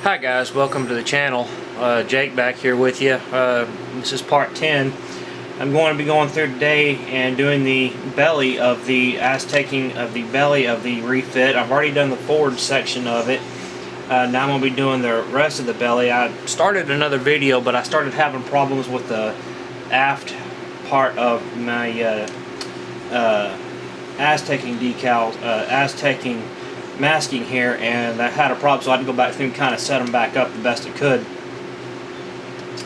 Hi guys, welcome to the channel. Jake back here with you. This is part 10. I'm going to be going through today and doing the belly of the Azteching of the belly of the refit. I've already done the forward section of it. Now I'm going to be doing the rest of the belly. I started another video, but I started having problems with the aft part of my Azteching decals, Azteching masking here, and I had a problem, so I had to go back through and kind of set them back up the best I could.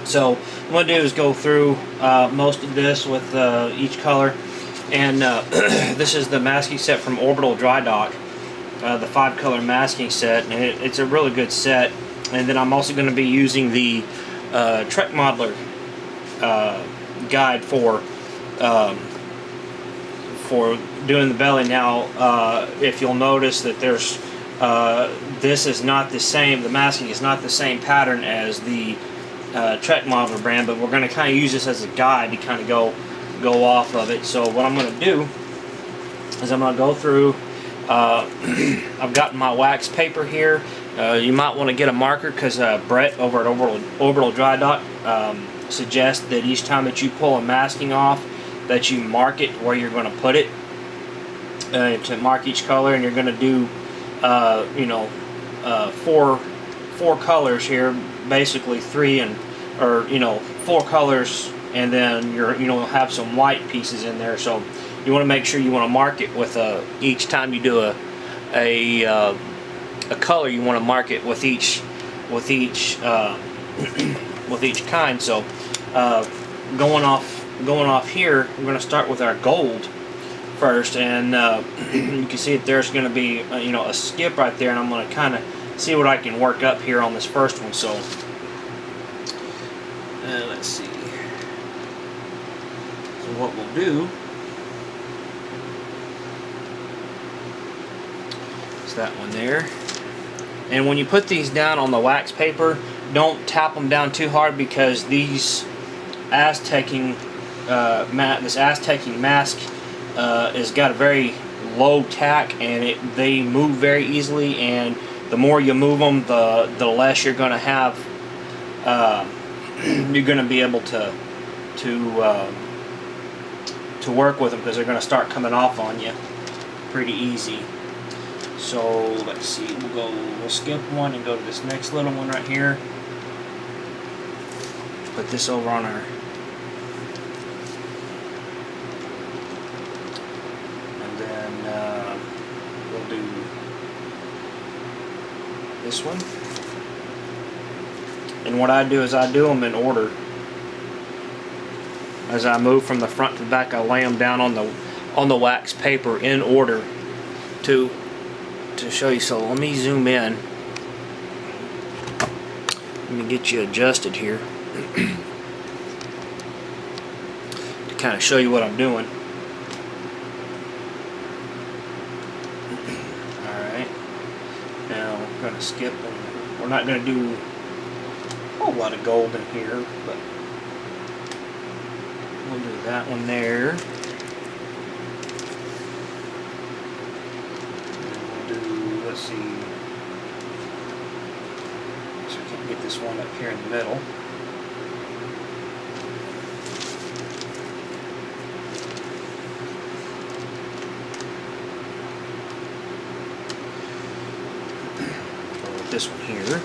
So what I'm going to do is go through most of this with each color, and this is the masking set from Orbital Dry Dock, the 5-color masking set, and it's a really good set. And then I'm also going to be using the Trek Modeler guide for doing the belly. Now if you'll notice that there's this is not the same, the masking is not the same pattern as the Trek Modeler brand, but we're going to kind of use this as a guide to kind of go off of it. So what I'm going to do is I'm going to go through, I've got my wax paper here. You might want to get a marker, because Brett over at Orbital Dry Dock suggests that each time that you pull a masking off, that you mark it where you're going to put it, to mark each color. And you're going to do four colors here, basically 4 colors, and then you'll have some white pieces in there. So you want to make sure you want to mark it with each time you do a color, you want to mark it with each with each kind. So going off here, we're going to start with our gold first, and you can see that there's going to be a skip right there, and I'm going to kind of see what I can work up here on this first one. So let's see. So what we'll do is that one there, and when you put these down on the wax paper, don't tap them down too hard, because these Azteching this Azteching mask has got a very low tack, and they move very easily, and the more you move them, the less you're going to have. You're going to be able to work with them, because they're going to start coming off on you pretty easy. So let's see, we'll skip one and go to this next little one right here. Put this over on our, and then we'll do this one. And what I do is I do them in order. As I move from the front to the back, I lay them down on the wax paper in order to show you. So let me zoom in. Let me get you adjusted here to kind of show you what I'm doing. Alright, now we're going to skip, and we're not going to do a whole lot of gold in here, but we'll do that one there. Let's see, so I can get this one up here in the middle. Go with this one here.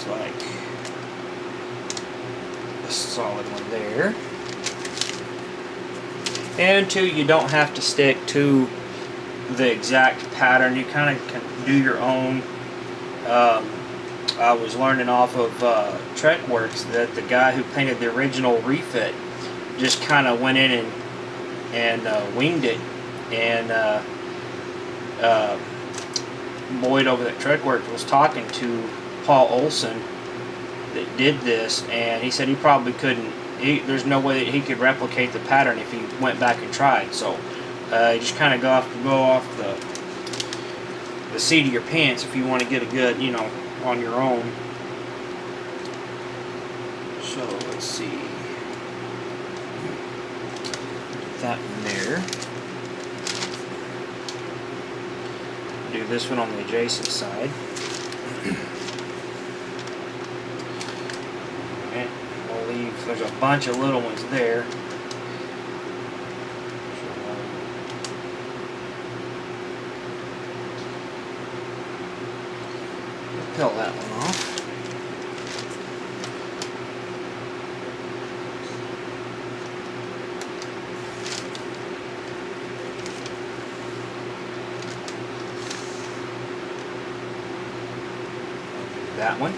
Like a solid one there. And two, you don't have to stick to the exact pattern. You kind of can do your own. I was learning off of Trekworks that the guy who painted the original refit just kind of went in and winged it. And Boyd over at Trekworks was talking to Paul Olson that did this, and he said he probably couldn't, there's no way that he could replicate the pattern if he went back and tried. So You just kind of go off the seat of your pants if you want to get a good, you know, on your own. So let's see. Put that one there. Do this one on the adjacent side. Alright, we'll leave, there's a bunch of little ones there. Peel that one off. That one.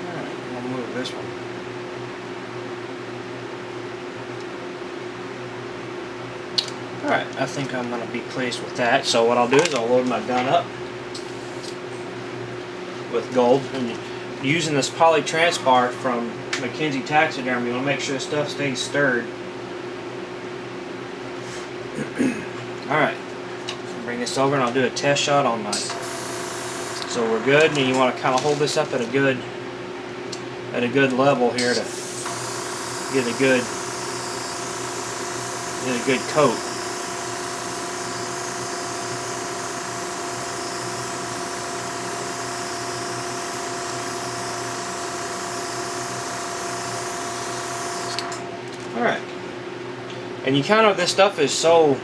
Alright, we'll move this one. Alright, I think I'm going to be pleased with that. So what I'll do is I'll load my gun up with gold. And using this poly transbar from McKenzie Taxidermy, you want to make sure the stuff stays stirred. Alright, bring this over and I'll do a test shot on mine. So we're good, and you want to kind of hold this up at a good level here to get a good coat. Alright, and you kind of, this stuff is so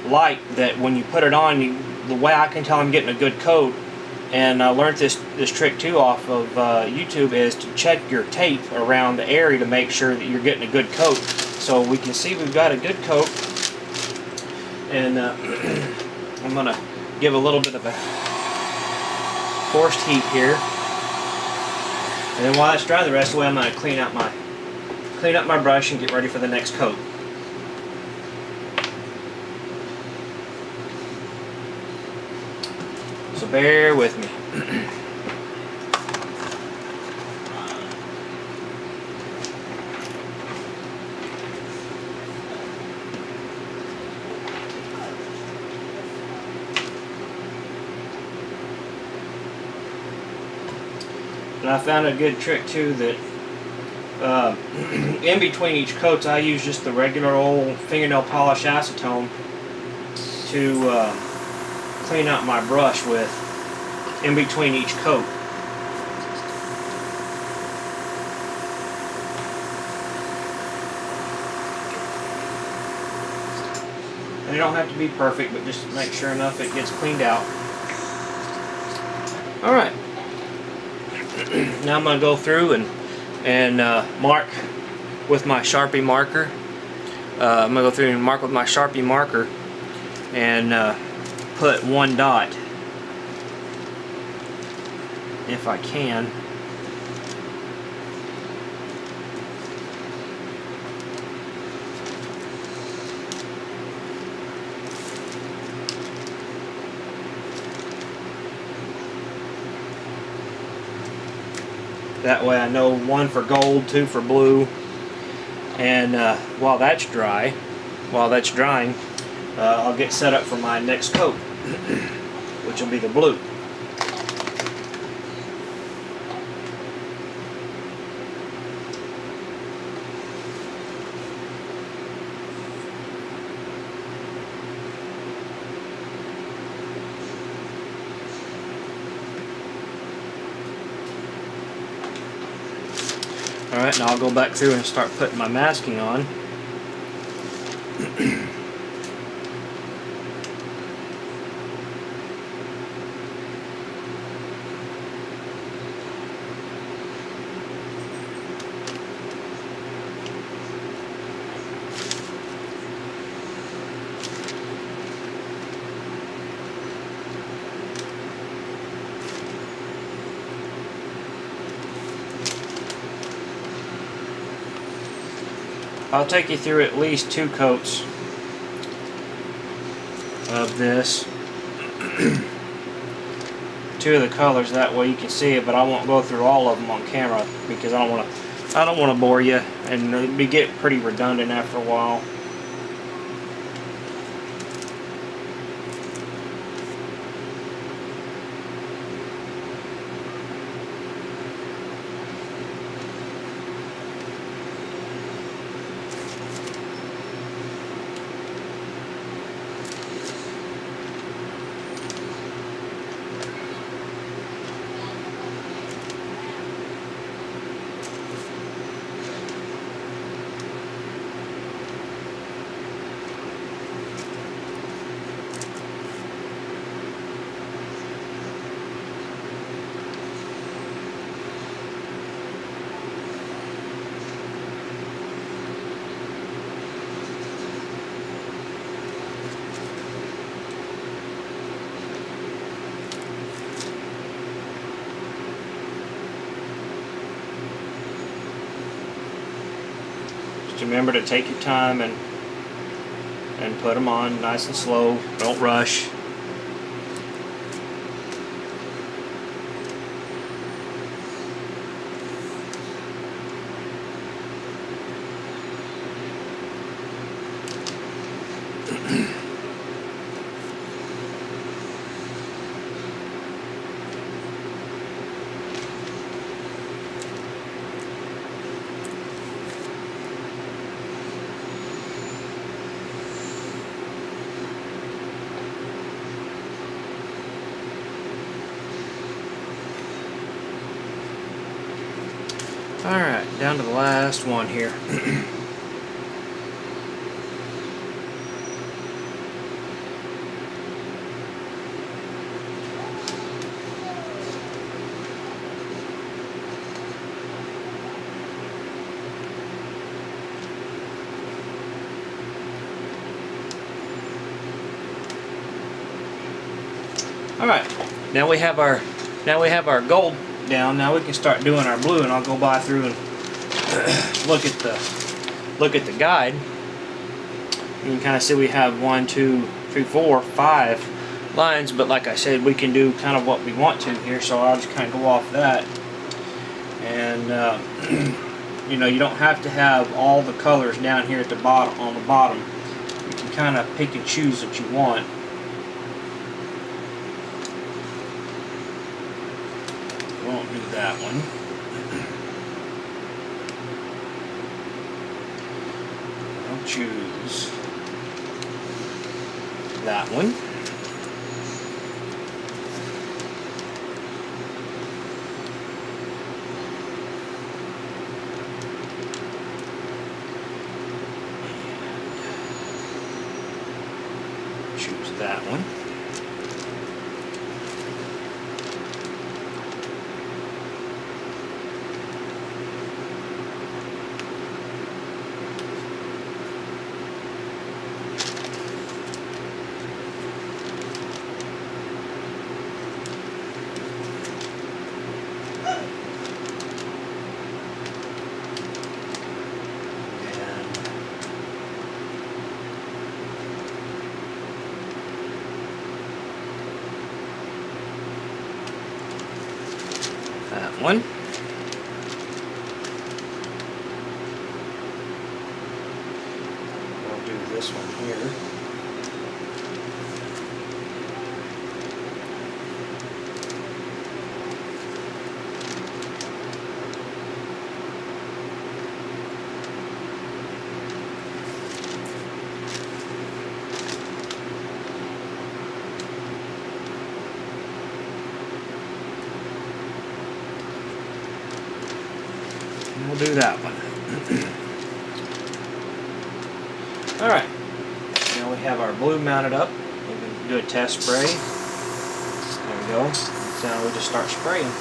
light that when you put it on, the way I can tell I'm getting a good coat, and I learned this trick too off of YouTube, is to check your tape around the area to make sure that you're getting a good coat. So we can see we've got a good coat, and I'm going to give a little bit of a forced heat here, and then while it's dry the rest of the way, I'm going to clean up my brush and get ready for the next coat. So bear with me. And I found a good trick too, that in between each coats I use just the regular old fingernail polish acetone to clean out my brush with in between each coat. And they don't have to be perfect, but just make sure enough it gets cleaned out. Alright. Now I'm going to go through and mark with my Sharpie marker. I'm going to go through and mark with my Sharpie marker and put one dot, if I can. That way I know one for gold, two for blue, and while that's drying, I'll get set up for my next coat, which will be the blue. Alright, now I'll go back through and start putting my masking on. I'll take you through at least 2 coats of this. two of the colors, that way you can see it, but I won't go through all of them on camera because I don't want to bore you, and it'd get pretty redundant after a while. Remember to take your time and put them on nice and slow. Don't rush. Alright, down to the last one here. Alright, now we have our gold down. Now we can start doing our blue, and I'll go by through and look at the guide. You can kind of see we have 1, 2, 3, 4, 5 lines, but like I said, we can do kind of what we want to here, so I'll just kind of go off that. And you know, you don't have to have all the colors down here at the bottom. On the bottom, you can kind of pick and choose what you want. Won't do that one. I'll choose that one. Choose that one. That one. We'll do this one here. We'll do that one. Alright, now we have our blue mounted up. We can do a test spray. There we go. So now we just start spraying.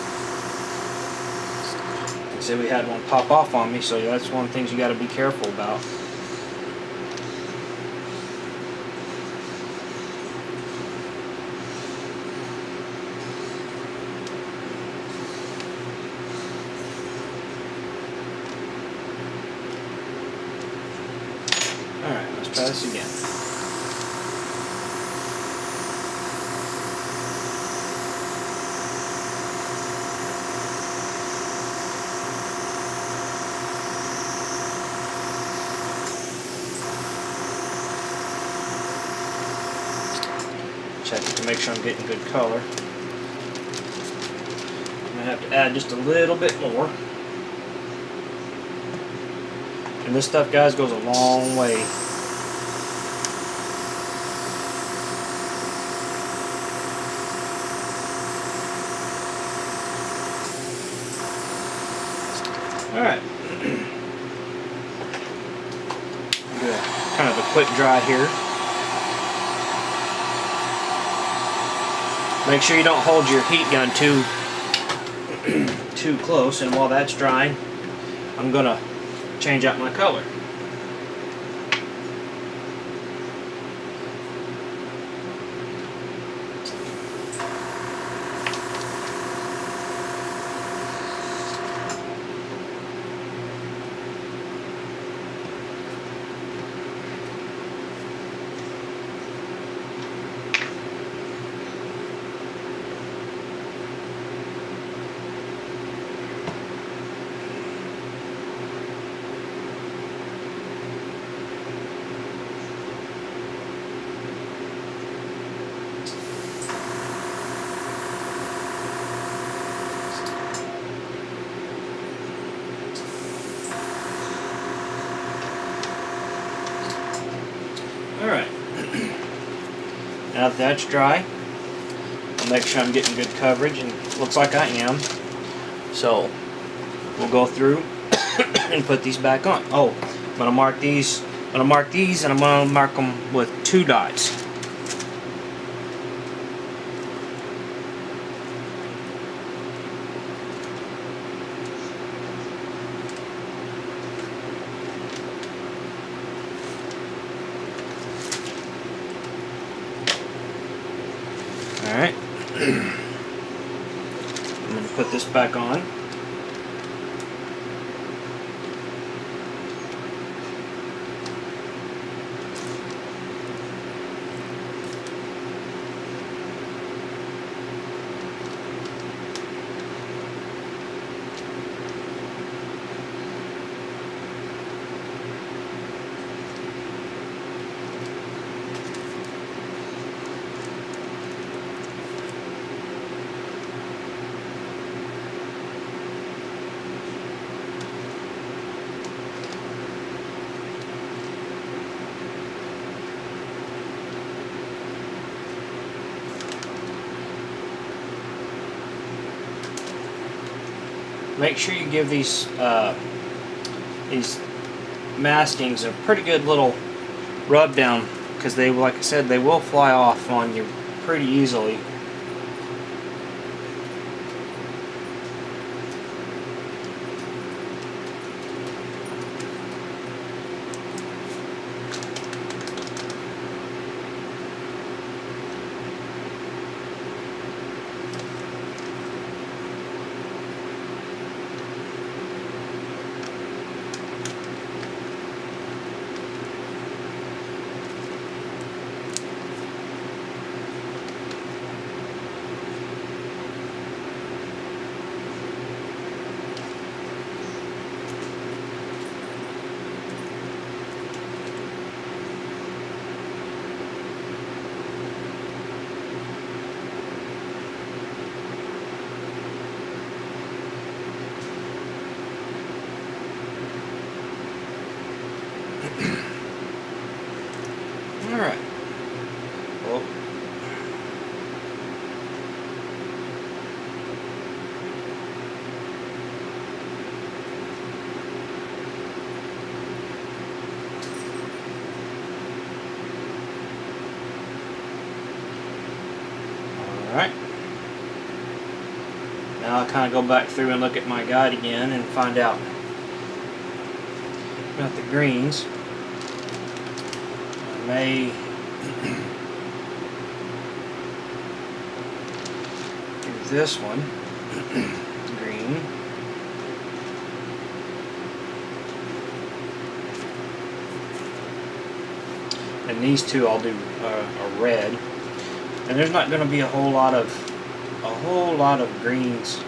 You can see we had one pop off on me, so that's one of the things you got to be careful about. Alright, let's try this again. to make sure I'm getting good color. I'm going to have to add just a little bit more. And this stuff, guys, goes a long way. Alright. Do kind of a quick dry here. Make sure you don't hold your heat gun too close, and while that's drying, I'm going to change out my color. Alright, now that that's dry, I'll make sure I'm getting good coverage, and it looks like I am. So, we'll go through and put these back on. Oh, I'm going to mark these, and I'm going to mark them with 2 dots. Alright, I'm going to put this back on. Make sure you give these maskings a pretty good little rub down, because they, like I said, they will fly off on you pretty easily. Alright. Well, alright. Now I'll kind of go back through and look at my guide again and find out about the greens. I may do this one green. And these two I'll do a red. And there's not going to be a whole lot of greens.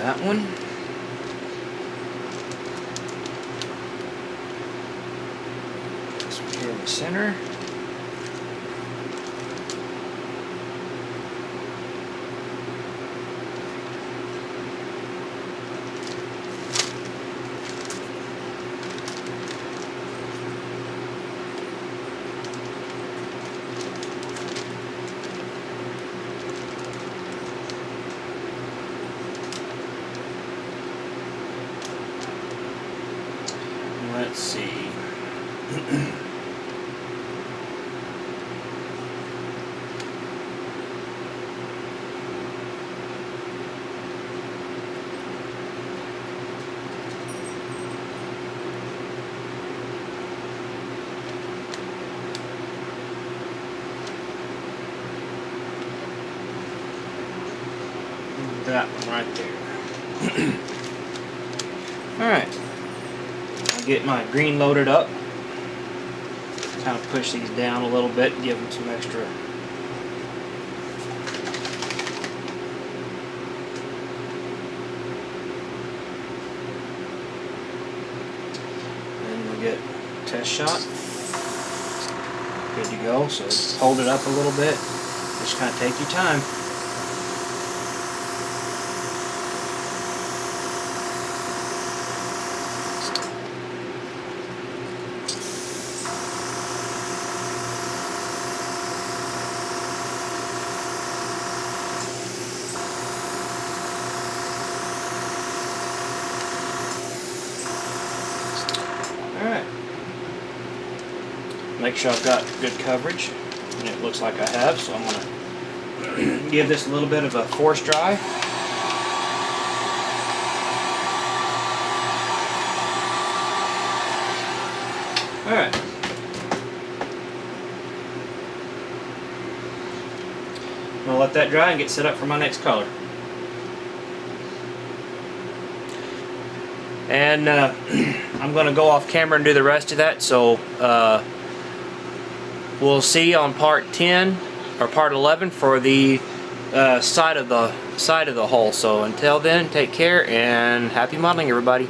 that one. This one here in the center. Let's see. That one right there. Alright. Get my green loaded up. Kind of push these down a little bit, give them some extra. Then we'll get test shot. Good to go. So hold it up a little bit. Just kind of take your time. Alright. Make sure I've got good coverage, and it looks like I have, so I'm going to give this a little bit of a force dry. Alright. I'm going to let that dry and get set up for my next color. And I'm going to go off camera and do the rest of that, so we'll see on part 10 or part 11 for the side of the hull. So until then, take care and happy modeling, everybody.